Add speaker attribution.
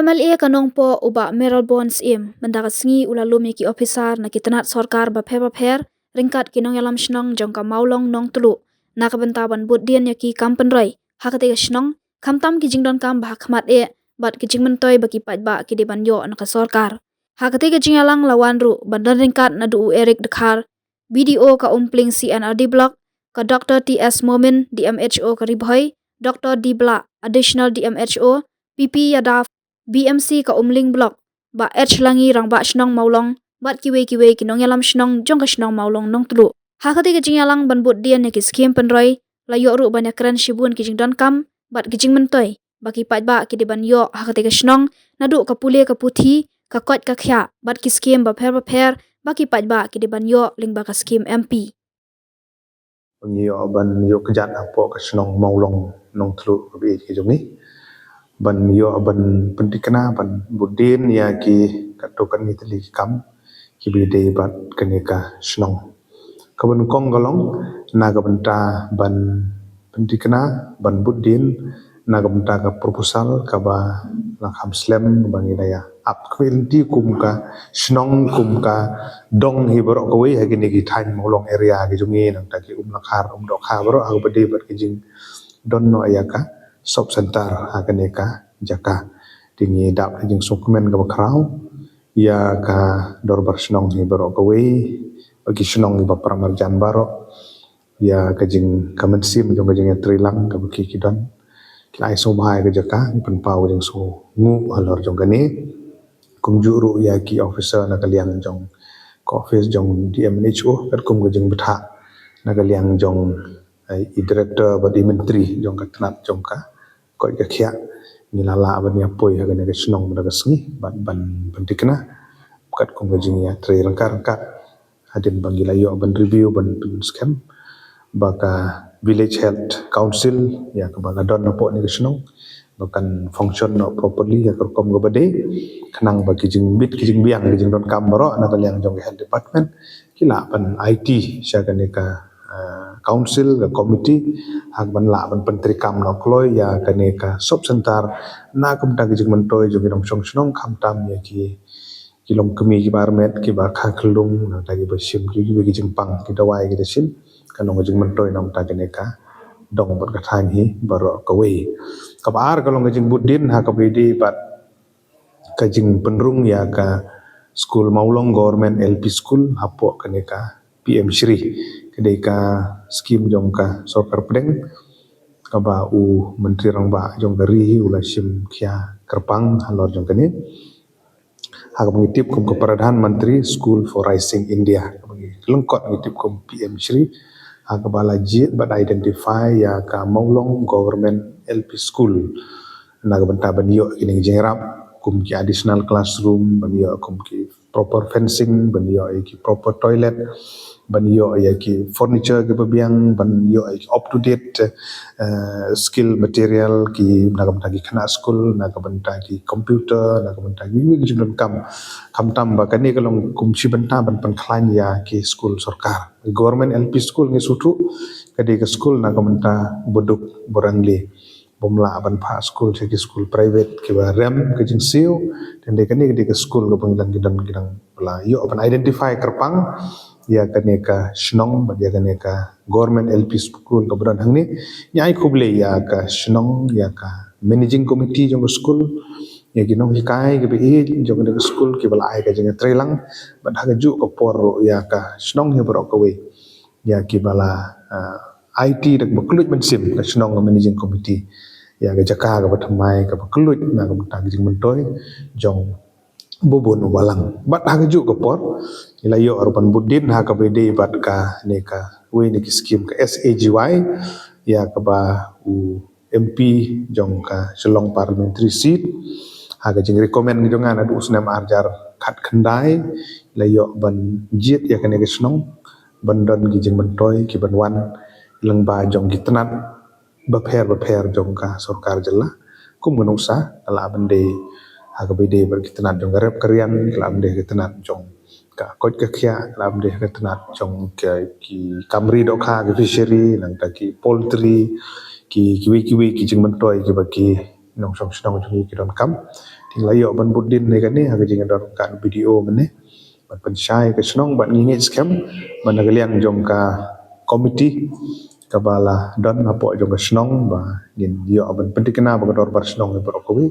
Speaker 1: MLA kanong po uba Meral Bonds mendarat sengi ulalum ki officer na kitanat sorkar bapher ringkat kinong yalam shnong jongka maulong nong tulu na kabentaban buddian ki kampen roy hakate shnong kamtam ki jingdon kam bahakmat bat ki jingmentoy baki ba ki deban yo na ka sorkar hakate ki jingalang lawan ru bandan ringkat na du Eric Dekhar BDO ka umpling CNRD block ka Dr. TS Momin DMHO ka Ribhoy Dr. Dibla additional DMHO PP Yadaf BMC ka umling block ba langi rang ba shnong maulong bat kiwe kinong yalam shnong jong ka shnong maulong nong tulu hakati ka jingyalang ban bud dian ki skim penroy layo ru banyak keren shibun ki jingdon kam bat ki jing mentoy baki pat ba ki deban yo hakati ka shnong nadu ka pule ka puthi ka kot ka khya bat ki skim ba pher baki pat ba ki deban yo ling ba ka skim MP
Speaker 2: Yo ban yo kejat apa ka shnong maulong nong tulu bi ki jongi ban yo ban pentikna ban budin ya ki katokan ni teli kam ki bide bat kenika shnong kabun kong golong naga benta ban pentikna ban budin naga benta ka proposal ka ba lakham slam bangi daya ap kwenti kum ka shnong kum ka dong hi borok koi hagi ni ki thain molong area ki jungi nang ta ki lakhar dok ha borok ag bade bat ki jing don no ayaka sop center akaneka jaka tingi dap jing dokumen ka bakrau ya ka dorbar shnong ni borok koi bagi shnong ni bapar marjan barok ya ka jing kamensim jong ka jing trilang ka baki kidon lai so bhai ka jaka pen pau jing so ngu halor jong kani kum juru ya ki officer na kalian jong ko office jong DMHO kat kum ka jing betha na kalian jong i director badi menteri jong ka tanat jong ka ko ka khia ni lala bani apoi ha ka shnong daga sengi ban pentikna kat kum ka jing ya tri rangka hadin bangila yo ban review ban scam baka village health council ya ka bala don po ni shnong bakan function no properly ya kom go bade khanang bagi jing bit ki jing biang ki jing don kam baro na kalian jong health department kila pan IT sya ka council ka committee hak ban la ban pentri kam no kloi ya ka sop center na kum ta ki jing mentoy jong dong song shnong kham tam ya ki kilom kemi ki barmet ki ba kha klung na ta ki basim ki jing pang ki dawai ki desin kanong jing mentoy nam ta ka dong bat ka thain hi baro ka we kabar kalong jing budin ha ka bidi bat ka jing penrung ya ka school maulong government LP school hapo kaneka PM Shri kedai ka skim jong ka sorkar pedeng ka ba u menteri rang ba jong gari ula sim khia kerpang halor jong kani ha ka mengitip kum ke pradhan menteri school for rising India lengkot mengitip kum PM Shri ha ka bala jit bat identify ya ka maulong government LP school na ka benta banyo kini jengrap kum ki additional classroom banyo kum ki proper fencing banyo ki proper toilet banyo ya ki furniture ke babiang banyo ki up to date skill material ki na ka benta ki khana school na ka benta ki computer na ka benta ki jun kam tam ba kani kalong kum si benta ban pan klan ya ki school sarkar government LP school ngi sutu kadi ke school na ka benta boduk borangli bomla ban pa school ki school private ki ba rem ke jing siu dan de kani ke school ko panglang gidang bala yo ban identify kerpang ya kani ka shnong ba ya kani ka government LP school ko bran hangni nyai khuble ya ka shnong ya ka managing committee jong school ya ginong hikai ke bi jong de school ki bala ai ka jing trelang ban ha ju ko por ya ka shnong he bro ko we ya ki bala IT dak baklut ban sim ka shnong managing committee ya ga jaka ga bathamai ka baklut na ga batang jing mentoy jong bubun walang bat ha ju ko por ilayo arban budin ha ka bede bat ka ne ka we ni ki scheme ka SAGY ya ka ba u MP jong ka Shillong parliamentary seat ha ga jing recommend jong ana du usnam arjar khat khandai layo ban jit ya ka ne ka snong bandon gi jing mentoy ki ban wan lang ba jong gitnat bapher jong ka sarkar jalla kum gunungsa ala bande aga bede ber gitnat jong garep karian ala bande gitnat jong ka kot ka khia ala bande gitnat jong ki kamri do kha ki fishery nang ta ki poultry ki jing mentoy ki baki nong song snong jong ki don kam layo ban budin ni kan ni ha jing dor kan video man ni ban pensyai ke senong ban ngingit scam ban nagalian jong ka komiti kabala don apo jong ka senong ba ngin yo ban pentikna ba dor bar senong ba kowi